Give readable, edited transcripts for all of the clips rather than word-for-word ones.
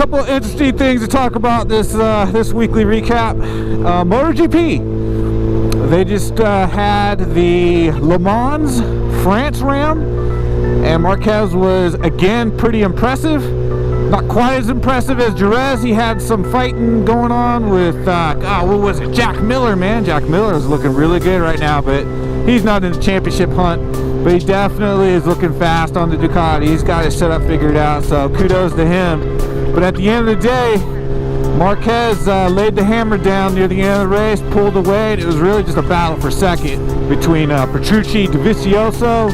Couple of interesting things to talk about this this weekly recap. MotoGP, they just had the Le Mans France Ram, and Marquez was again pretty impressive. Not quite as impressive as Jerez. He had some fighting going on with what was it, Jack Miller, man. Jack Miller is looking really good right now, but he's not in the championship hunt. But he definitely is looking fast on the Ducati. He's got his setup figured out, so kudos to him. But at the end of the day, Marquez laid the hammer down near the end of the race, pulled away, and it was really just a battle for second between Petrucci, Dovizioso,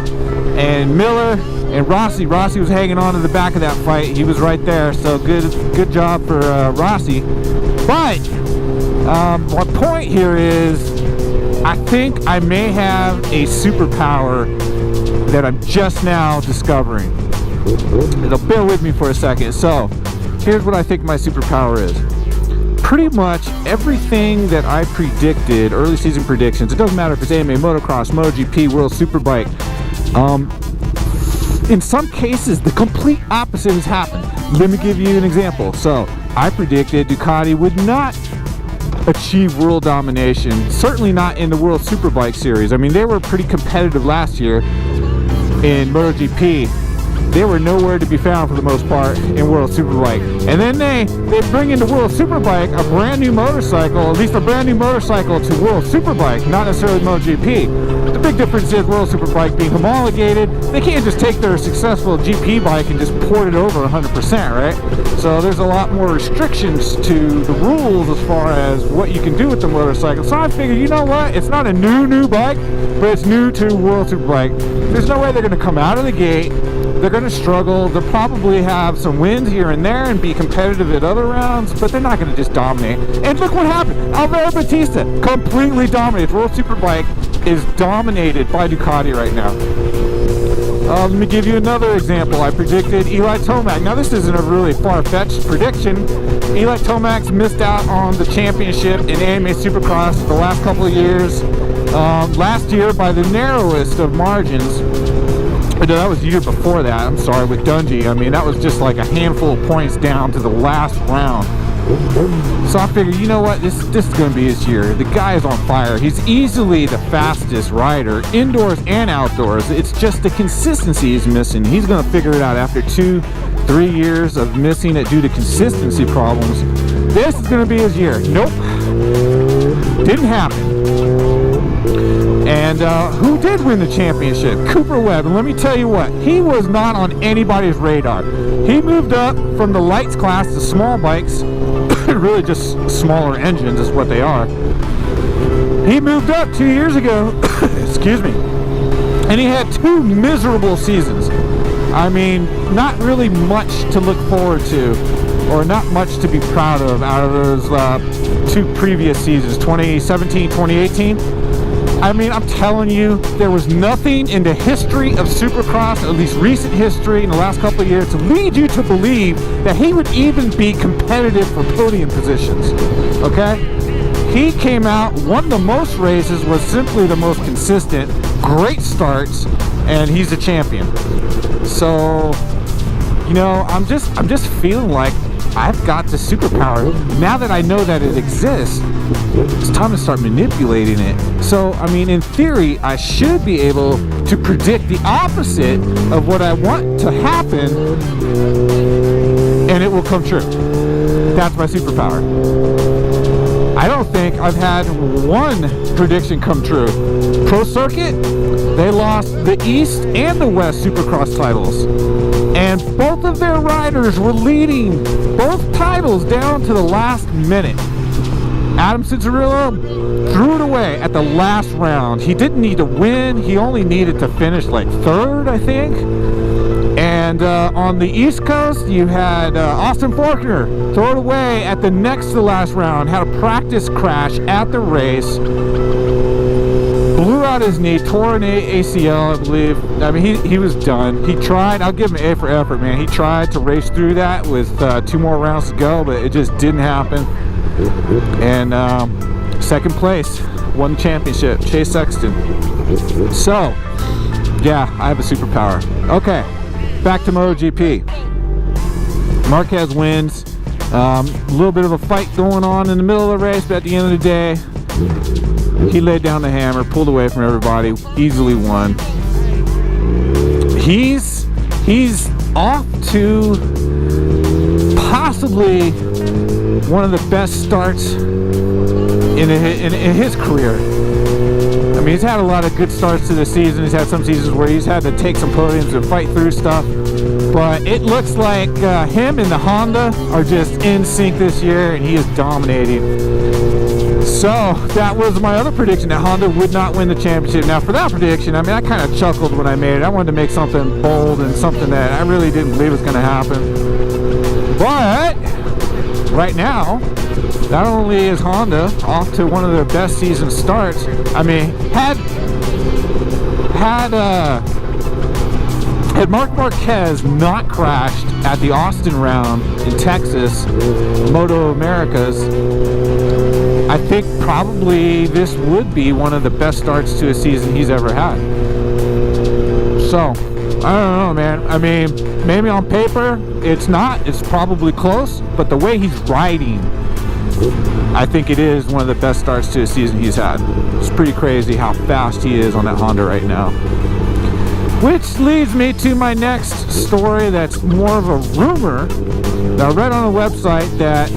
and Miller, and Rossi. Rossi was hanging on to the back of that fight. He was right there, so good job for Rossi. But my point here is, I think I may have a superpower that I'm just now discovering. Bear with me for a second. So, here's what I think my superpower is. Pretty much everything that I predicted, early season predictions, it doesn't matter if it's AMA, Motocross, MotoGP, World Superbike, in some cases the complete opposite has happened. Let me give you an example. So, I predicted Ducati would not achieve world domination, certainly not in the World Superbike series. I mean, they were pretty competitive last year in MotoGP. They were nowhere to be found for the most part in World Superbike. And then they bring into World Superbike a brand new motorcycle, at least a brand new motorcycle to World Superbike, not necessarily MotoGP. The big difference is World Superbike being homologated. They can't just take their successful GP bike and just port it over 100%, right? So there's a lot more restrictions to the rules as far as what you can do with the motorcycle. So I figured, you know what? It's not a new bike, but it's new to World Superbike. There's no way they're going to come out of the gate. They're going to struggle. They'll probably have some wins here and there and be competitive at other rounds, but they're not going to just dominate. And look what happened. Alvaro Bautista completely dominated. World Superbike is dominated by Ducati right now. Let me give you another example. I predicted Eli Tomac. Now, this isn't a really far-fetched prediction. Eli Tomac's missed out on the championship in AMA Supercross the last couple of years. Last year, by the narrowest of margins. No, that was the year before that, I'm sorry, with Dungey. I mean, that was just like a handful of points down to the last round. So I figured, you know what, this is going to be his year. The guy is on fire. He's easily the fastest rider, indoors and outdoors. It's just the consistency he's missing. He's going to figure it out after 2-3 years of missing it due to consistency problems. This is going to be his year. Nope. Didn't happen. And who did win the championship? Cooper Webb. And let me tell you what, he was not on anybody's radar. He moved up from the lights class to small bikes, really just smaller engines is what they are. He moved up 2 years ago, excuse me, and he had 2 miserable seasons. I mean, not really much to look forward to, or not much to be proud of out of those 2 previous seasons, 2017, 2018. I mean, I'm telling you, there was nothing in the history of Supercross, at least recent history in the last couple of years, to lead you to believe that he would even be competitive for podium positions, okay? He came out, won the most races, was simply the most consistent, great starts, and he's a champion. So, you know, I'm just feeling like I've got the superpower. Now that I know that it exists, it's time to start manipulating it. So, I mean, in theory, I should be able to predict the opposite of what I want to happen, and it will come true. That's my superpower. I don't think I've had one prediction come true. Pro Circuit, they lost the East and the West Supercross titles. And both of their riders were leading both titles down to the last minute. Adam Cincerillo threw it away at the last round. He didn't need to win. He only needed to finish like 3rd, I think. And on the East Coast, you had Austin Faulkner throw it away at the next to last round. Had a practice crash at the race. Blew out his knee, tore an ACL, I believe. I mean, he was done. He tried. I'll give him an A for effort, man. He tried to race through that with 2 more rounds to go, but it just didn't happen. And 2nd place, won the championship, Chase Sexton. So, yeah, I have a superpower. Okay, back to MotoGP. Marquez wins. A little bit of a fight going on in the middle of the race, but at the end of the day, he laid down the hammer, pulled away from everybody, easily won. He's off to possibly one of the best starts in his career. I mean, he's had a lot of good starts to the season. He's had some seasons where he's had to take some podiums and fight through stuff. But it looks like him and the Honda are just in sync this year, and he is dominating. So that was my other prediction, that Honda would not win the championship. Now for that prediction, I mean, I kind of chuckled when I made it. I wanted to make something bold and something that I really didn't believe was going to happen. But right now, not only is Honda off to one of their best season starts, I mean, had Marc Marquez not crashed at the Austin round in Texas, Moto Americas, I think probably this would be one of the best starts to a season he's ever had. So, I don't know, man. I mean, maybe on paper it's not. It's probably close, but the way he's riding, I think it is one of the best starts to a season he's had. It's pretty crazy how fast he is on that Honda right now. Which leads me to my next story that's more of a rumor that I read on a website, that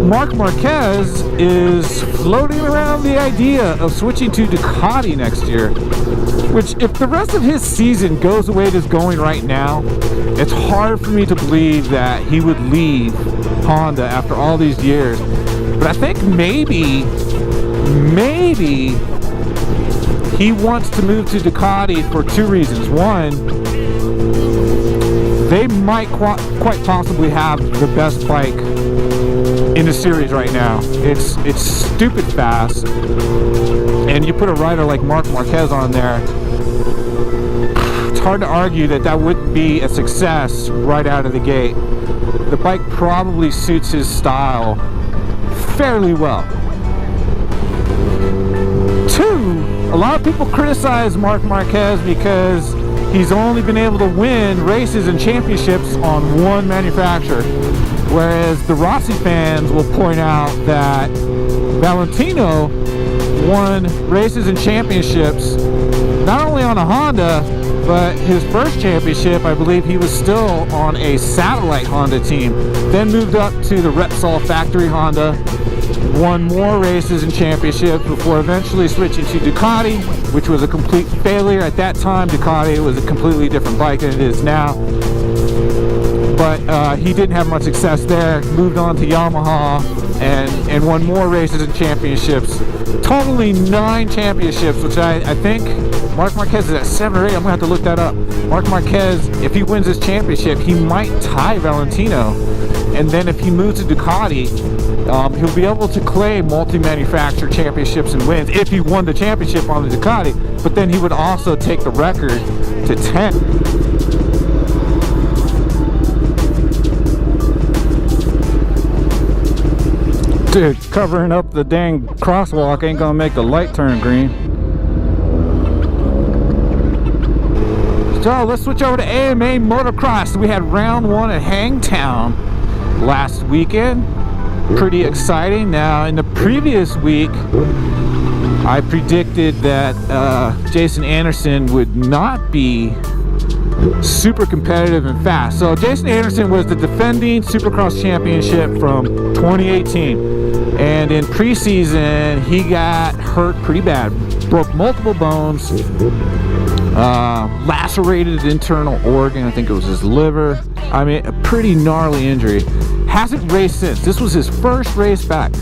Marc Marquez is floating around the idea of switching to Ducati next year. Which, if the rest of his season goes the way it is going right now, it's hard for me to believe that he would leave Honda after all these years. But I think maybe he wants to move to Ducati for two reasons. One, they might quite possibly have the best bike in the series right now. It's stupid fast, and you put a rider like Marc Marquez on there, it's hard to argue that wouldn't be a success right out of the gate. The bike probably suits his style fairly well. Two, a lot of people criticize Marc Marquez because he's only been able to win races and championships on one manufacturer, whereas the Rossi fans will point out that Valentino won races and championships not only on a Honda, but his first championship, I believe he was still on a satellite Honda team, then moved up to the Repsol factory Honda, won more races and championships before eventually switching to Ducati, which was a complete failure. At that time, Ducati was a completely different bike than it is now. But he didn't have much success there, moved on to Yamaha and won more races and championships. Totally 9 championships, which I think Marc Marquez is at 7 or 8. I'm going to have to look that up. Marc Marquez, if he wins this championship, he might tie Valentino. And then if he moves to Ducati, he'll be able to claim multi-manufacturer championships and wins if he won the championship on the Ducati. But then he would also take the record to 10. Dude, covering up the dang crosswalk ain't gonna make the light turn green. So let's switch over to AMA Motocross. We had round 1 at Hangtown last weekend. Pretty exciting. Now, in the previous week, I predicted that Jason Anderson would not be super competitive and fast. So Jason Anderson was the defending Supercross championship from 2018. And in preseason, he got hurt pretty bad. Broke multiple bones, lacerated internal organ, I think it was his liver. I mean, a pretty gnarly injury. Hasn't raced since. This was his first race back.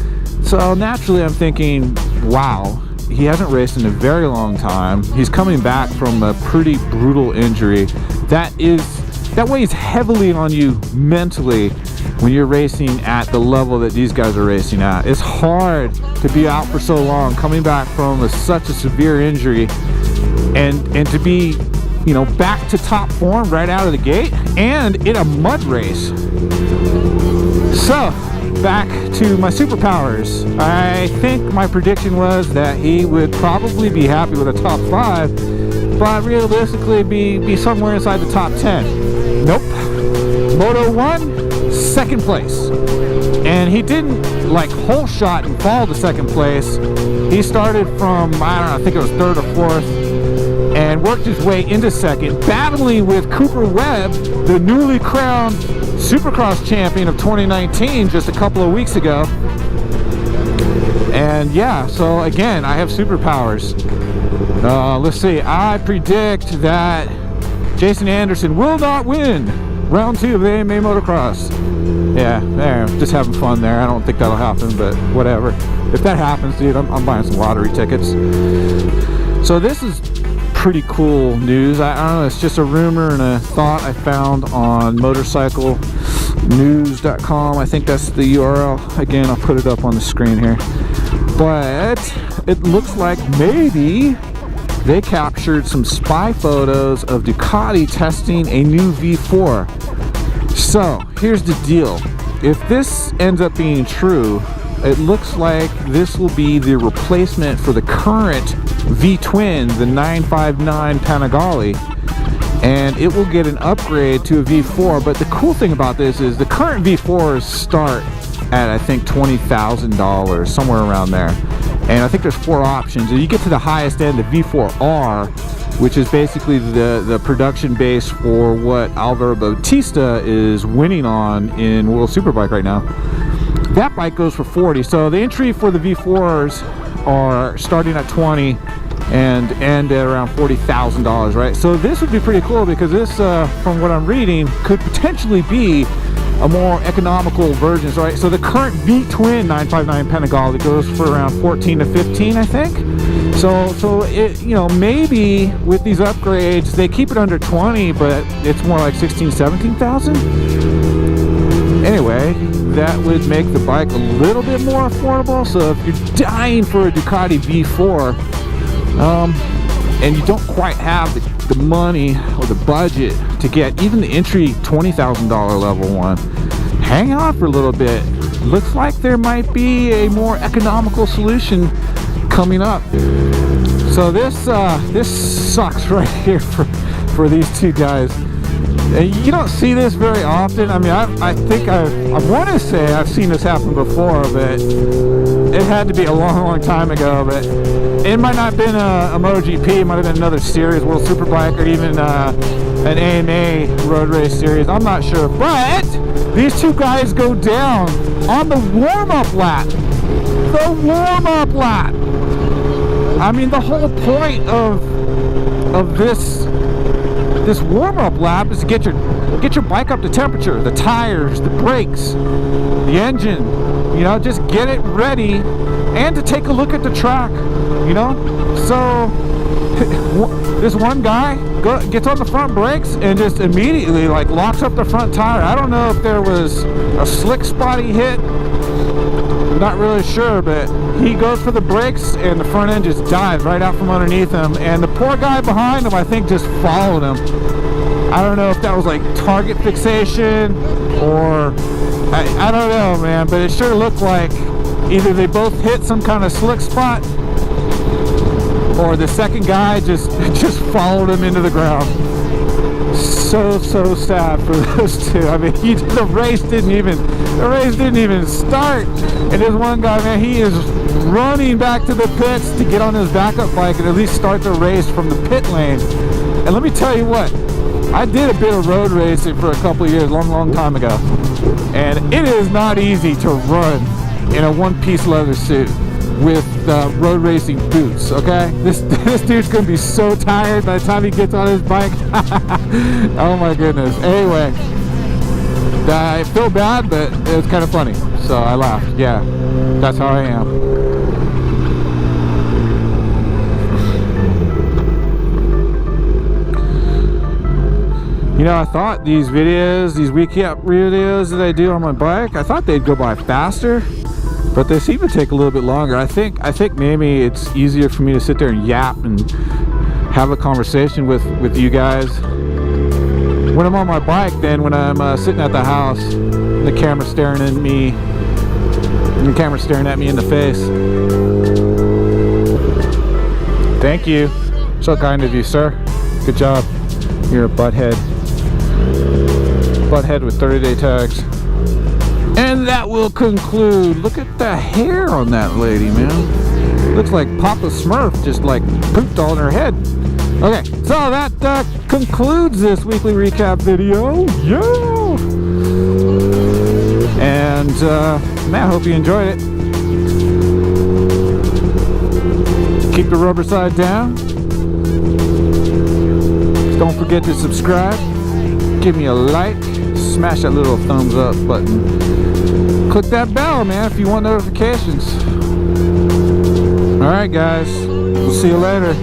So naturally I'm thinking, wow, he hasn't raced in a very long time. He's coming back from a pretty brutal injury. That weighs heavily on you mentally when you're racing at the level that these guys are racing at. It's hard to be out for so long, coming back from such a severe injury, and to be, you know, back to top form right out of the gate and in a mud race. So back to my superpowers. I think my prediction was that he would probably be happy with a top 5, but realistically be somewhere inside the top 10. Nope. Moto 1, second place. And he didn't like whole shot and fall to second place. He started from, I don't know, I think it was third or fourth, and worked his way into second, battling with Cooper Webb, the newly crowned Supercross champion of 2019 just a couple of weeks ago. And yeah, so again, I have superpowers. Let's see, I predict that Jason Anderson will not win round 2 of the AMA Motocross. Yeah, there, just having fun there. I don't think that'll happen, but whatever. If that happens, dude, I'm buying some lottery tickets. So this is pretty cool news. I don't know, it's just a rumor and a thought I found on motorcyclenews.com. I think that's the URL. Again, I'll put it up on the screen here. But it looks like maybe they captured some spy photos of Ducati testing a new V4. So here's the deal. If this ends up being true, it looks like this will be the replacement for the current V-twin, the 959 Panigale, and it will get an upgrade to a V4. But the cool thing about this is the current V4s start at, I think, $20,000, somewhere around there. And I think there's 4 options. And you get to the highest end, the V4R, which is basically the production base for what Alvaro Bautista is winning on in World Superbike right now. That bike goes for 40. So the entry for the V4s are starting at 20 and end at around $40,000, right? So this would be pretty cool because this, from what I'm reading, could potentially be a more economical version, right? So the current V-twin 959 Panigale goes for around 14 to 15, I think. So it, you know, maybe with these upgrades they keep it under 20, but it's more like 16, 17,000. Anyway, that would make the bike a little bit more affordable. So if you're dying for a Ducati V4, and you don't quite have the money or the budget to get even the entry $20,000 level one, hang out for a little bit. Looks like there might be a more economical solution coming up. So this sucks right here for these two guys. You don't see this very often. I mean, I think I want to say I've seen this happen before, but it had to be a long time ago. But it might not have been a MotoGP. It might have been another series, World Superbike, or even an AMA road race series. I'm not sure. But these two guys go down on the warm-up lap. The warm-up lap. I mean, the whole point of this warm-up lap is to get your bike up to temperature, the tires, the brakes, the engine, you know, just get it ready, and to take a look at the track, you know. So this one guy gets on the front brakes and just immediately like locks up the front tire. I don't know if there was a slick spot he hit, not really sure, but he goes for the brakes and the front end just dives right out from underneath him, and the poor guy behind him, I think, just followed him. I don't know if that was like target fixation or I don't know, man, but it sure looked like either they both hit some kind of slick spot or the second guy just followed him into the ground. So sad for those two. I mean, the race didn't even start, and this one guy, man, he is running back to the pits to get on his backup bike and at least start the race from the pit lane. And let me tell you what, I did a bit of road racing for a couple of years, long time ago, and it is not easy to run in a one-piece leather suit with road racing boots. Okay, this dude's gonna be so tired by the time he gets on his bike. Oh my goodness. Anyway, I feel bad, but it was kind of funny, so I laughed. Yeah, that's how I am. You know, I thought these videos, these recap videos that I do on my bike, I thought they'd go by faster, but they seem to take a little bit longer. I think maybe it's easier for me to sit there and yap and have a conversation with you guys when I'm on my bike than when I'm sitting at the house and the camera staring at me in the face. Thank you. So kind of you, sir. Good job. You're a butthead with 30-day tags. And that will conclude. Look at the hair on that lady, man. Looks like Papa Smurf just like pooped all in her head. Okay, so that concludes this weekly recap video. Yeah! And man, I hope you enjoyed it. Keep the rubber side down. Don't forget to subscribe. Give me a like. Smash that little thumbs up button. Click that bell, man, if you want notifications. Alright guys, we'll see you later.